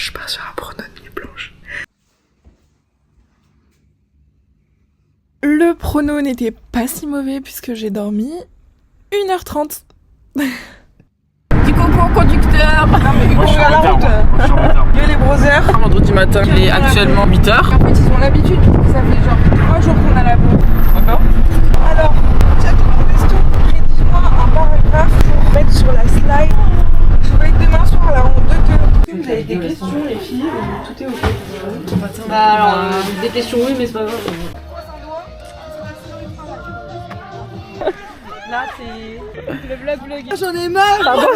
je pars sur un prono de nuit blanche. Le prono n'était pas si mauvais puisque j'ai dormi 1h30. Du coco conducteur. Non mais Hugo, je suis à la route. Yo les brothers. Vendredi matin, il est actuellement 8h. En fait, ils ont l'habitude, ça fait genre 3 jours qu'on a la bourre. D'accord. Alors, chat mon resto, rédige-moi un paragraphe pour mettre sur la slide. Je vais être demain soir là en 2-2. Vous avez des questions les filles ou tout est ok? Bah alors, des questions oui, mais c'est pas grave. Là, c'est Le vlog. J'en ai marre. Pardon.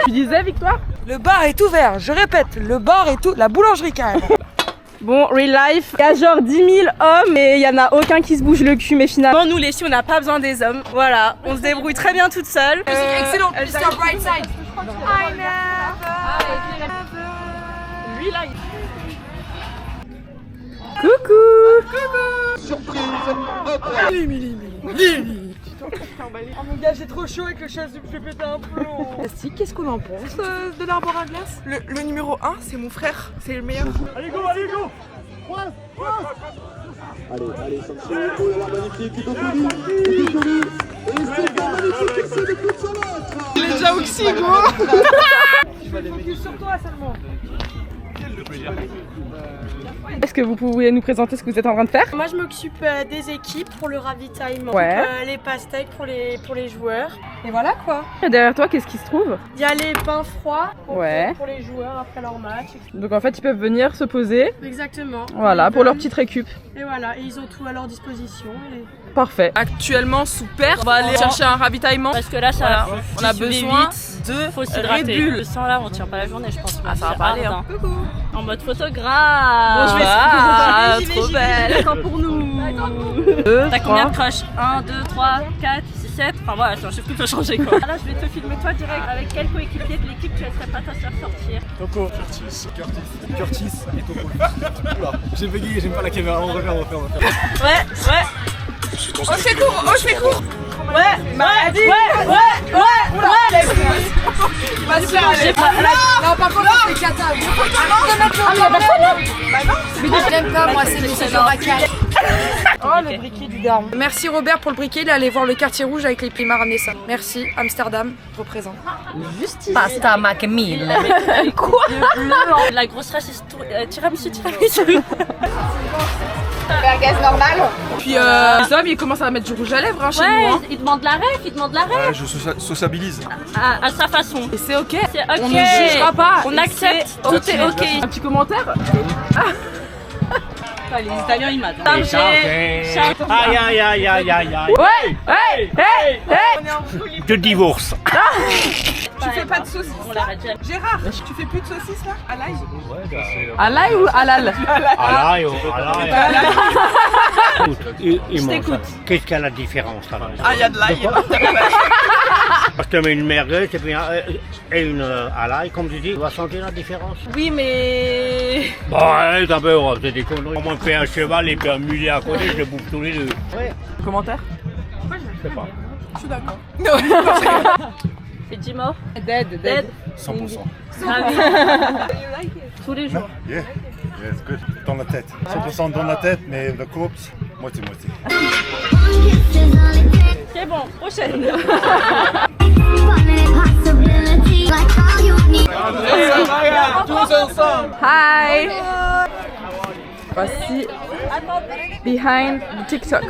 Tu disais, Victoire? Le bar est ouvert, je répète, le bar est la boulangerie quand même. Bon, real life, il y a genre 10 000 hommes et il y en a aucun qui se bouge le cul, mais finalement nous les filles on n'a pas besoin des hommes, voilà, on se débrouille très bien toutes seules. Excellent, Mr. Brightside. Lui là, Coucou. Surprise. Oh mon gars, j'ai trop chaud avec le chasse, je vais péter un plomb. Si, qu'est-ce qu'on en pense de l'arbre à glace? Le numéro 1, c'est mon frère, c'est le meilleur. Allez go, allez go. Allez, sortez. Oh là là, magnifique, il est connu. Et c'est pas magnifique, c'est le coup de salade. Il est déjà oxy, gros. Focus sur toi seulement. Est-ce que vous pouvez nous présenter ce que vous êtes en train de faire? Moi je m'occupe des équipes pour le ravitaillement, Ouais. les pastèques pour les joueurs. Et voilà quoi. Et derrière toi, qu'est-ce qui se trouve? Il y a les pains froids Ouais. pour les joueurs après leur match. Donc en fait, ils peuvent venir se poser, Exactement. voilà, pour leur petite récup. Et voilà, et ils ont tout à leur disposition. Et... Parfait. Actuellement sous perte, on va aller chercher un ravitaillement. Parce que là, ça Voilà. On a besoin de faut Red s'hydrater. Bull. Le sang là, on tient pas la journée, je pense. Ah, ça va pas aller, hein. En mode photographe. Bon, je vais Ah, j'y vais, trop j'y vais. belle. D'accord pour nous. T'as combien de crushs 1, 2, 3, 4, 6, 7. Enfin voilà, c'est un chiffre qui peut changer quoi. Là, je vais te filmer toi direct avec quel coéquipier de l'équipe tu laisserais pas ta soeur sortir. Coco. Curtis et Coco. Oula, j'ai bégayé, j'aime pas la caméra. On va refaire. Ouais. Oh, je fais court, Ouais. Vas-y, non, par contre, c'est cata. Je l'aime pas, moi, c'est le racaille. Oh, le briquet du daron. Merci Robert pour le briquet, il est allé voir le quartier rouge avec les il m'a ramené ça. Merci, Amsterdam, représente. Pasta macmille. Quoi? La grosse race, c'est tiramisu. Merguez normal. Puis les hommes, ils commencent à mettre du rouge à lèvres hein, chez nous. Hein. Il demande la ref, Ouais, je sociabilise. à sa façon. Et c'est ok. C'est ok. On ne jugera pas. On accepte. Tout est ok. Un petit commentaire. Les Italiens, ils m'attendent. Aïe. Je divorce. Tu fais pas de saucisse On là l'arrête jamais. Gérard, tu fais plus de saucisses là à l'ail? À l'ail ou à l'al? Je t'écoute. Qu'est-ce qu'il y a la différence alors? Ah, il y a de l'ail. Parce que une merguez et une à l'ail, comme tu dis, tu vas sentir la différence. Oui, mais. Bon, ouais, t'as peur, c'est des conneries. Moi, je fais un cheval et puis un mulet à côté, je les bouffe tous les deux. Ouais, Commentaire? je sais pas. Je suis d'accord. C'est Jimor. Dead. 100%. Tous les jours. Yeah, it's good. Dans la tête. 100% dans la tête, mais le corps, moitié-moitié. C'est bon, prochaine. Tous ensemble. Hi. Voici behind the TikTok.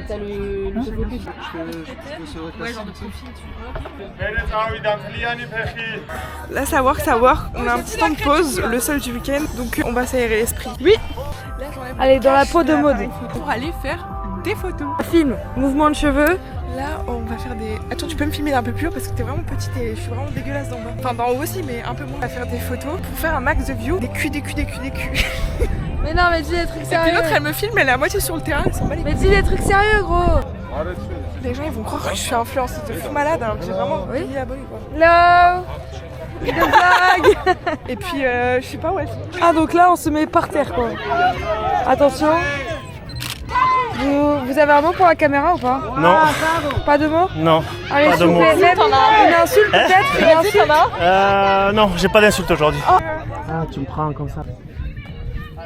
T'as le focus. Là, ça work. On a un petit temps de pause, le seul du week-end, donc on va s'aérer l'esprit. Oui. Allez, dans la peau de mode. Pour aller faire des photos. Film, mouvement de cheveux. Là, on va faire des... Attends, tu peux me filmer d'un peu plus haut parce que t'es vraiment petite et je suis vraiment dégueulasse d'en bas. Enfin, d'en haut aussi, mais un peu moins. On va faire des photos pour faire un max de views. Des culs. Mais non, mais dis des trucs Et puis sérieux. l'autre, elle me filme, elle est à moitié sur le terrain, elle s'en bat les Mais dis des trucs sérieux, gros. Les gens, ils vont croire que je suis influenceuse de fou malade, alors que j'ai vraiment 1000 abonnés, quoi. Hello. Des blagues. Et puis, je sais pas où elle est. Ah, donc là, on se met par terre, quoi. Attention. Vous avez un mot pour la caméra ou pas? Non. Pas de mots? Non. Allez, pas de mots. Une insulte peut-être? Une insulte? Non, j'ai pas d'insulte aujourd'hui. Ah, tu me prends comme ça.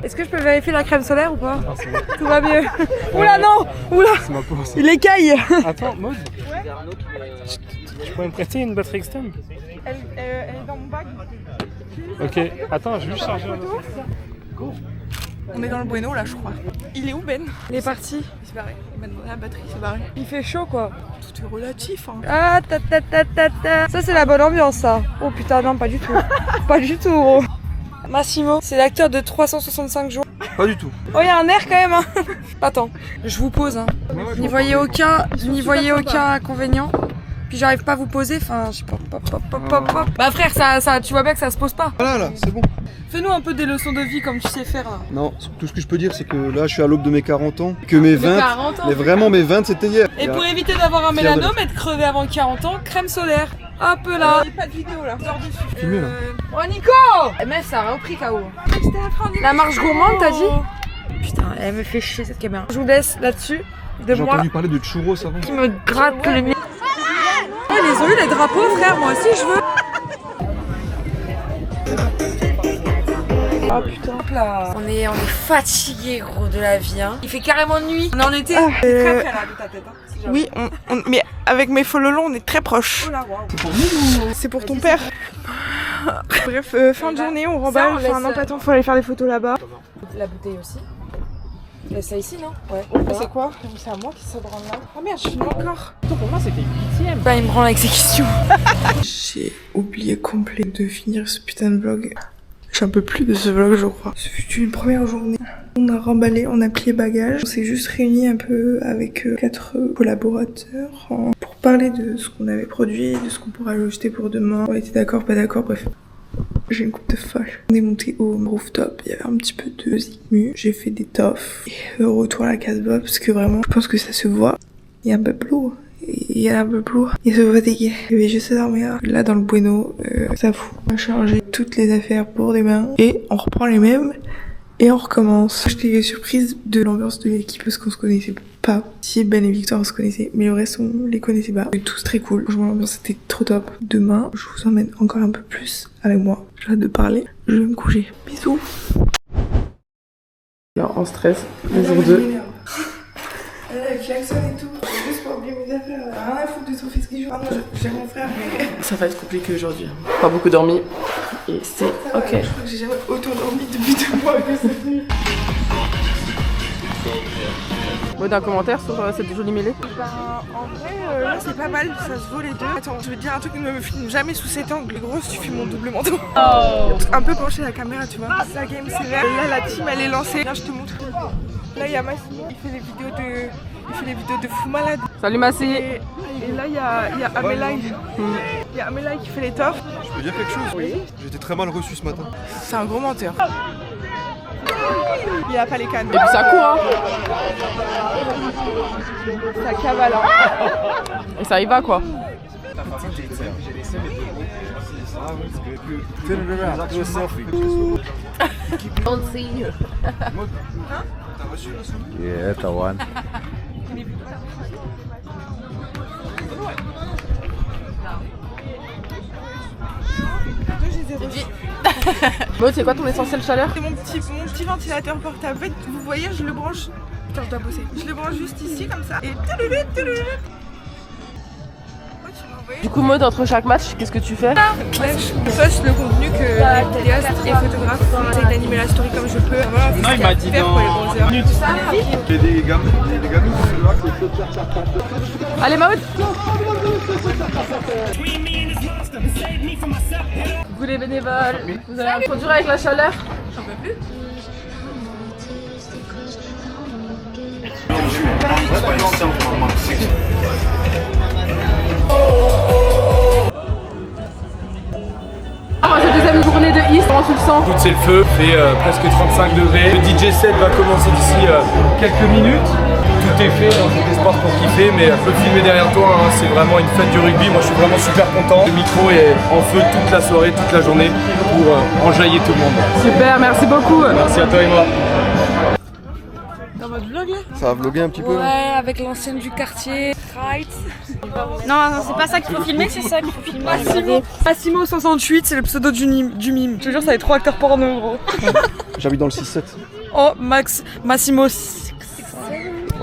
Est-ce que je peux vérifier la crème solaire ou pas? Tout va mieux. Oula non! Oula! Il écaille! Attends, Maud. Tu pourrais me prêter une batterie externe? Elle est dans mon bac. Ok, attends, je vais juste charger. On est dans le Bueno là, je crois. Il est où Ben? Il est parti. Il s'est barré. Il m'a demandé la batterie, il s'est barré. Il fait chaud quoi. Tout est relatif. Hein. Ah ta ta ta ta ta. Ça c'est la bonne ambiance ça. Oh putain non pas du tout. Pas du tout gros. Massimo, c'est l'acteur de 365 jours. Pas du tout. Oh il y a un air quand même hein. Attends, je vous pose hein. N'y voyez aucun inconvénient. Puis j'arrive pas à vous poser, enfin je sais pas. Bah frère ça tu vois bien que ça se pose pas. Voilà là, c'est bon. Fais-nous un peu des leçons de vie comme tu sais faire là. Non, tout ce que je peux dire c'est que là je suis à l'aube de mes 40 ans. Que mes 20, 40 ans, mais vraiment mes 20 c'était hier. Et pour éviter d'avoir un mélanome et de crever avant 40 ans, crème solaire. Hop là. Il n'y a pas de vidéo là. Dors dessus. Filmé là. Oh Nico! Eh meuf ça a repris KO. La marche gourmande t'as dit? Putain elle me fait chier cette caméra. Je vous laisse là-dessus. De J'ai moi entendu parler de churros avant. qui me gratte le nez. Oh ils ont eu les drapeaux frère, moi aussi je veux. Oh putain là. On est fatigué gros de la vie hein. Il fait carrément nuit. On est en été. Très près là de ta tête. Hein, Oui, mais avec mes fololons, on est très proches. oh là, waouh. C'est pour nous ou... C'est pour ton père. Bref, fin de journée, on remballe. Enfin, non, pas tant, faut aller faire des photos là-bas. La bouteille aussi. Laisse ça ici non? Ouais. C'est quoi? C'est à moi qui se branle là. Ah merde, je suis encore. Pour moi, c'était 8ème. Bah il me branle avec ses questions. J'ai oublié complet de finir ce putain de vlog. J'en peux plus de ce vlog, je crois. Ce fut une première journée. On a remballé, on a plié bagages. On s'est juste réunis un peu avec 4 collaborateurs pour parler de ce qu'on avait produit, de ce qu'on pourrait ajouter pour demain. On était d'accord, pas d'accord, bref. J'ai une coupe de fâche. On est monté au rooftop, il y avait un petit peu de zikmu. J'ai fait des toffs et retour à la Casbah parce que vraiment, je pense que ça se voit. Il y a un peu de lourd. Il y a un peu de lourd. Il se fatigué. Je vais juste dormir. Là dans le Bueno, ça fout. On a chargé toutes les affaires pour demain et on reprend les mêmes. Et on recommence. J'étais surprise de l'ambiance de l'équipe parce qu'on se connaissait pas. Si Ben et Victor on se connaissait, mais le reste on les connaissait pas. C'était tous très cool. Franchement l'ambiance était trop top. Demain, je vous emmène encore un peu plus avec moi. J'ai hâte de parler. Je vais me coucher. Bisous. Alors en stress, le jour 2. Klaxon et tout. Juste pour oublier mes affaires. Rien à foutre de son fils qui joue. Ah non, j'ai mon frère. Mais... Ça va être compliqué aujourd'hui. Pas beaucoup dormi. Et c'est ok. Je crois que j'ai jamais autant dormi depuis 2 mois que cette nuit. Bon, d'un commentaire sur cette jolie mêlée. Ben, en vrai, là c'est pas mal, ça se vaut les deux. Attends, je vais te dire un truc, ne me filme jamais sous cet angle. Grosse, tu filmes mon double manteau. Un peu penché la caméra, tu vois. La game c'est vert. Là, la team elle est lancée. Là, je te montre. Là, il y a Massimo, il fait des vidéos de fou malade. Salut Massi. Et là, il y a Amélie. Il y a Amélie qui fait les toffs. Je peux dire quelque chose? Oui. J'ai été très mal reçu ce matin. C'est un gros menteur. Il a pas les cannes. Et puis ça court hein. Ça cavale. Et ça y va quoi. Don't see you. Yeah, это one. Maud, c'est quoi ton essentiel chaleur? C'est mon petit ventilateur portable. En fait, vous voyez, je le branche. Putain, je dois bosser. Je le branche juste ici, comme ça. Et Du coup, Maud, entre chaque match, qu'est-ce que tu fais? là, je poste le contenu que les vidéastes et photographes j'essaie d'animer la story comme je peux. Voilà, non, il m'a dit faire pour les bronzers. Il y a des gamins Allez, Maud. Vous les bénévoles, vous allez introduire avec la chaleur? J'en peux plus. C'est deuxième journée de East, comment tu le sens? Écoute, c'est le feu, il fait presque 35 degrés. Le DJ set va commencer d'ici quelques minutes. Tout est fait dans cet espace pour kiffer, mais je peux filmer derrière toi, hein. C'est vraiment une fête du rugby. Moi je suis vraiment super content. Le micro est en feu toute la soirée, toute la journée pour enjailler tout le monde. Super, merci beaucoup. Merci à toi et moi. Dans votre vlog là? Ça va vlogger un petit peu. Ouais, avec l'ancienne du quartier. Right. Non, c'est pas ça qu'il faut filmer, c'est ça qu'il faut filmer. Massimo 68, c'est le pseudo du mime. Je te jure, ça va être 3 acteurs porno, gros. J'habite dans le 6-7. Oh, Massimo.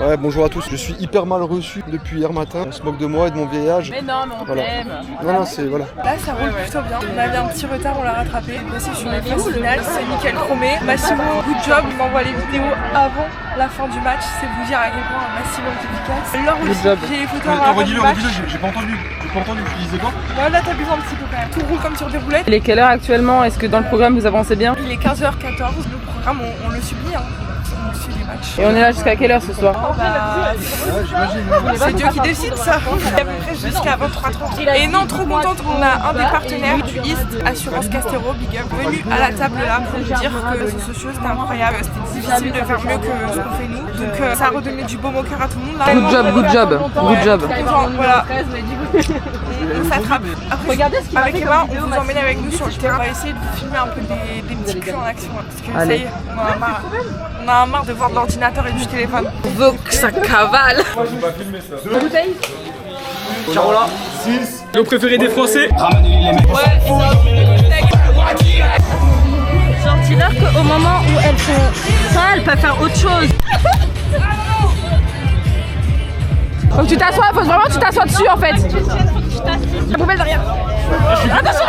Ouais, bonjour à tous. Je suis hyper mal reçu depuis hier matin. On se moque de moi et de mon vieil âge. Mais non, mais on t'aime. Non, c'est voilà. Là, ça roule plutôt bien. On avait un petit retard, on l'a rattrapé. Voici, je suis dans la phase finale. C'est nickel chromé. Massimo, good job. Il m'envoie les vidéos avant la fin du match. C'est vous dire à quel point Massimo est efficace. Laure aussi, j'ai les photos avant du match. J'ai pas entendu. Tu disais quoi? Ouais, là, t'abuses un petit peu quand même. Tout roule comme sur des roulettes. Il est quelle heure actuellement? Est-ce que dans le programme vous avancez bien? Il est 15h14. Le programme, on le subit. On suit les matchs. Et on est là jusqu'à quelle heure ce soir? C'est Dieu qui décide ça. À peu près jusqu'à 23h30. Et non, trop contente, on a un des partenaires du East, Assurance Castero, Big Up, venu à la table là pour nous dire que ce show c'était incroyable, c'était difficile de faire mieux que ce qu'on fait nous. Donc ça a redonné du baume au cœur à tout le monde. Là, good job. Voilà. On s'attrape. Après, avec Emma, on vous emmène avec nous sur le terrain. On va essayer de vous filmer un peu des petits culs en action. Parce que ça y est, on en a marre. On en a marre de voir de l'ordinateur et du téléphone. On veut que ça cavale. Moi, je vais pas filmer ça. Carola, 6. Le préféré des Français. Genre, dis-leur qu'au moment où elles font ça, elles peuvent faire autre chose. Faut que tu t'assoies, faut vraiment que tu t'assoies dessus en fait. La poubelle derrière. Attention.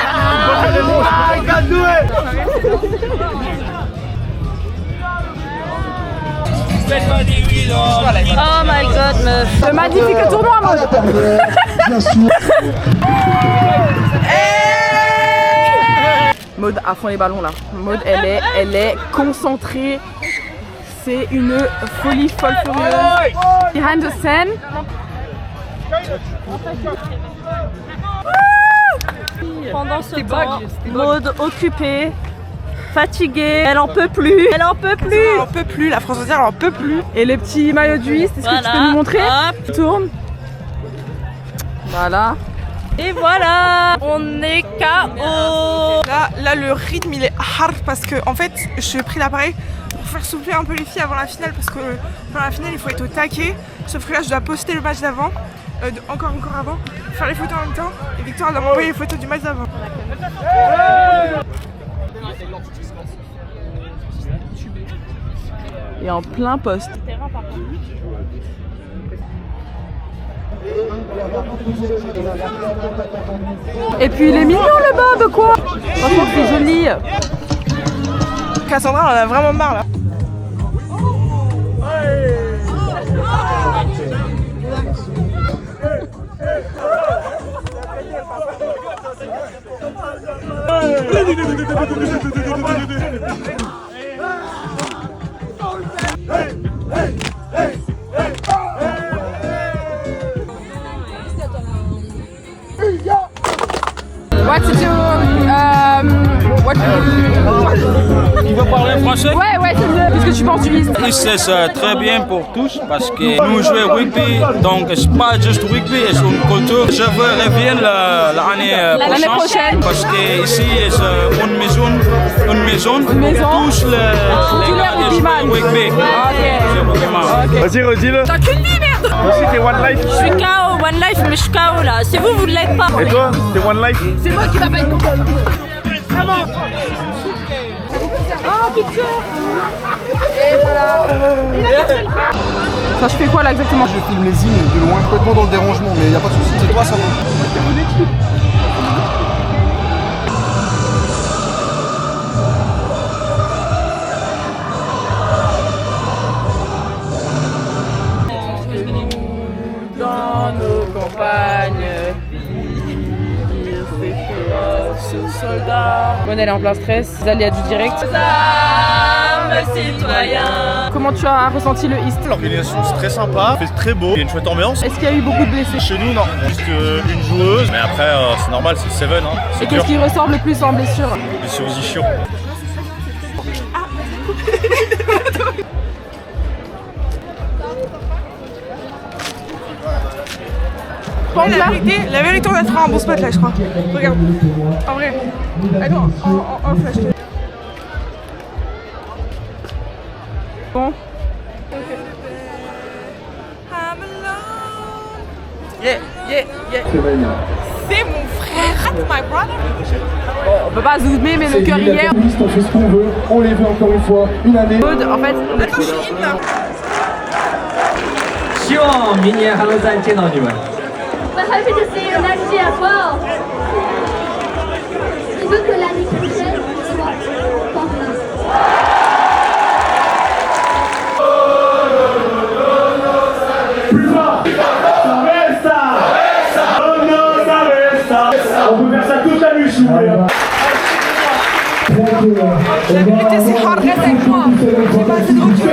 Oh my god, meuf. Le magnifique tournoi, moi. Maud à fond les ballons là. Maud, elle est concentrée. C'est une folie folle furieuse. Behind the scene. Pendant ce temps, Maud occupée, fatiguée, elle en peut plus. Elle en peut plus. Elle en peut plus, la France entière elle en peut plus. Et les petits maillots du East, est-ce que tu peux nous montrer? Hop. Tourne. Voilà. Et voilà, on est KO. Là, le rythme il est hard parce que en fait, j'ai pris l'appareil pour faire souffler un peu les filles avant la finale parce que pendant la finale il faut être au taquet. Sauf que là, je dois poster le match d'avant, encore avant, faire les photos en même temps. Et Victoire doit m'envoyer les photos du match d'avant. Et en plein poste. Et puis il est mignon le Bob quoi. Franchement c'est joli. Cassandra, on en a vraiment marre là. Tu veux parler français? Ouais, c'est mieux. Qu'est-ce que tu penses du East? C'est très bien pour tous parce que nous jouons rugby, donc c'est pas juste rugby, c'est une culture. Je veux revenir l'année prochaine parce que ici c'est une maison pour tous les rugby. Vas-y, redis-le. T'as qu'une vie, merde. Aussi, t'es One Life. Je suis KO, One Life, mais je suis KO là. Si vous ne l'êtes pas. Et toi, t'es One Life. C'est moi qui m'appelle. Vraiment. Oh putain. Et voilà. Ça, je fais quoi là exactement? Je filme les hymnes de loin, complètement dans le dérangement, mais y a pas de soucis. C'est toi, ça va. Dans nos campagnes, soldats. Bon, elle est en plein stress. Zalia du direct. Citoyens. Comment tu as ressenti le East? L'organisation c'est très sympa, c'est très beau, il y a une chouette ambiance. Est-ce qu'il y a eu beaucoup de blessés? Chez nous, non, juste une joueuse, mais après c'est normal, c'est le Seven. Et qu'est-ce qui ressort le plus en blessure? Blessure aux ischios. La vérité, on a trouvé un bon spot là, je crois. Regarde. En vrai. Attends, en flash. Bon. Yeah, yeah, yeah. C'est mon frère, that's my brother. Bon, on peut pas zoomer, mais le cœur hier. On fait ce qu'on veut, on les veut encore une fois, une année. En fait, Attends, je suis in là. 시원 미니의 할로잔 채널님은 We're happy to see you next year as well. Il veut que l'année prochaine soit formidable. On peut faire ça toute la nuit, si vous voulez. La vérité, c'est hard, reste avec moi. J'ai pas assez de recul.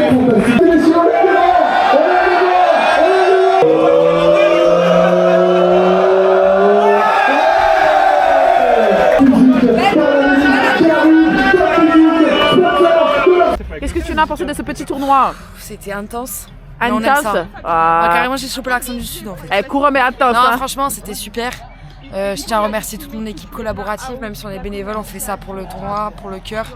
Qu'est-ce que tu en as pensé de ce petit tournoi? C'était intense. Intense. On aime ça. Ah. Carrément, j'ai chopé l'accent du Sud en fait. Elle court mais intense. Non, hein. franchement, c'était super. Je tiens à remercier toute mon équipe collaborative, même si on est bénévoles, on fait ça pour le tournoi, pour le cœur,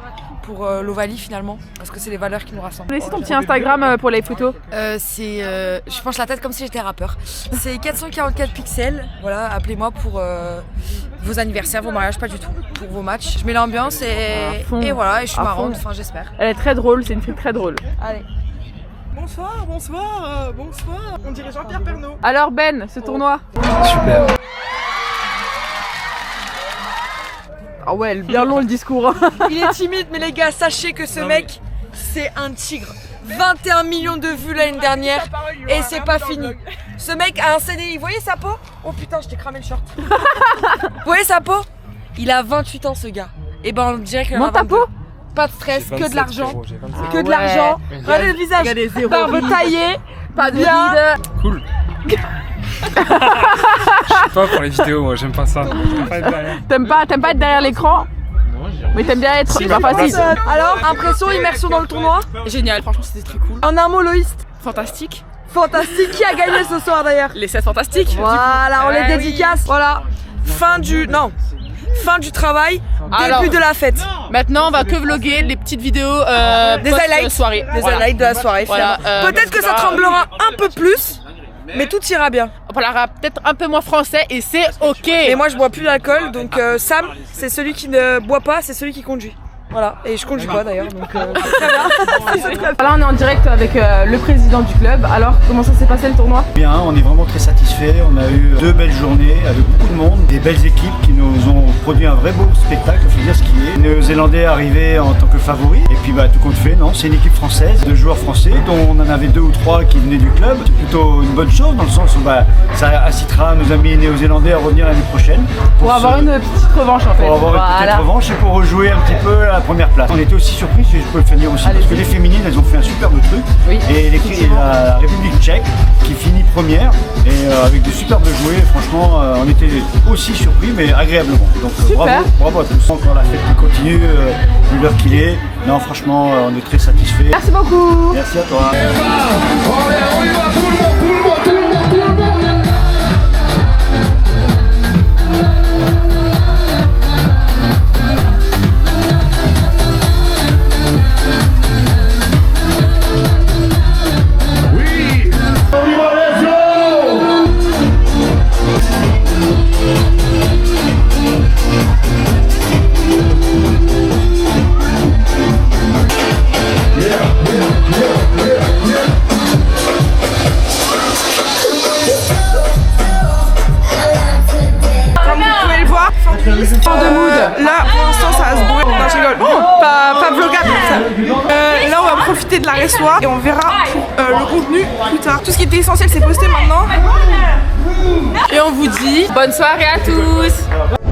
pour l'Ovalie finalement, parce que c'est les valeurs qui nous rassemblent. Laissez ton petit Instagram pour les photos. Je penche la tête comme si j'étais rappeur. C'est 444 pixels, voilà, appelez-moi pour vos anniversaires, vos mariages, pas du tout, pour vos matchs. Je mets l'ambiance et voilà, et je suis marrante, enfin j'espère. Elle est très drôle, c'est une fille très drôle. Allez. Bonsoir, bonsoir, bonsoir. On dirait Jean-Pierre Pernaut. Alors Ben, ce tournoi? Super. Ah ouais, bien long le discours. Il est timide, mais les gars, sachez que ce mec, c'est un tigre. 21 millions de vues l'année dernière et c'est pas fini. Ce mec a un CDI, vous voyez sa peau? Oh putain, je t'ai cramé le short. Vous voyez sa peau? Il a 28 ans ce gars. Et ben on dirait qu'il en a 22. Ta peau? Pas de stress, que de l'argent. Que de ouais. l'argent. Regardez le visage. Barbe taillée, pas de bien. vide. Cool. Je sais pas pour les vidéos, moi j'aime pas ça. T'aimes pas être derrière l'écran? Mais t'aimes bien être pas facile. Alors, impression, immersion dans le tournoi? Génial, franchement c'était très cool. En un mot, Loïs? Fantastique. Fantastique. Qui a gagné ce soir d'ailleurs? Les 7 fantastiques. Voilà, on les dédicace. Voilà. Fin du travail, début de la fête. Maintenant on va que vlogger les petites vidéos des highlights soirée. Des highlights de la soirée. Voilà, peut-être que ça tremblera un peu plus, mais tout ira bien. On parlera peut-être un peu moins français et c'est ok. Et moi je bois plus d'alcool, donc Sam, c'est celui qui ne boit pas, c'est celui qui conduit. Voilà, et je conduis pas d'ailleurs, donc très bien. Là on est en direct avec le président du club. Alors comment ça s'est passé le tournoi? Bien, on est vraiment très satisfaits. On a eu 2 belles journées avec beaucoup de monde, des belles équipes qui nous ont produit un vrai beau spectacle, il faut dire ce qui est. Les Néo-Zélandais arrivés en tant que favoris. Et puis tout compte fait, non, c'est une équipe française, de joueurs français, dont on en avait 2 ou 3 qui venaient du club. C'est plutôt une bonne chose dans le sens où ça incitera nos amis néo-zélandais à revenir l'année prochaine. Pour avoir une petite revanche en fait. Pour avoir une petite revanche et pour rejouer un petit peu la première place. On était aussi surpris, si je peux le faire dire aussi, parce que les féminines elles ont fait un superbe truc. Oui. Et la République tchèque qui finit première et avec de superbes jouets, franchement on était aussi surpris mais agréablement. Donc bravo à tous. Encore la fête qui continue, vu l'heure qu'il est. Non franchement on est très satisfaits. Merci beaucoup. Merci à toi. Là, pour l'instant, ça va se brûler. Non, je rigole. Pas vlogable ça. Là, on va profiter de la restoire et on verra le contenu plus tard. Tout ce qui était essentiel, c'est posté maintenant. Et on vous dit bonne soirée à tous.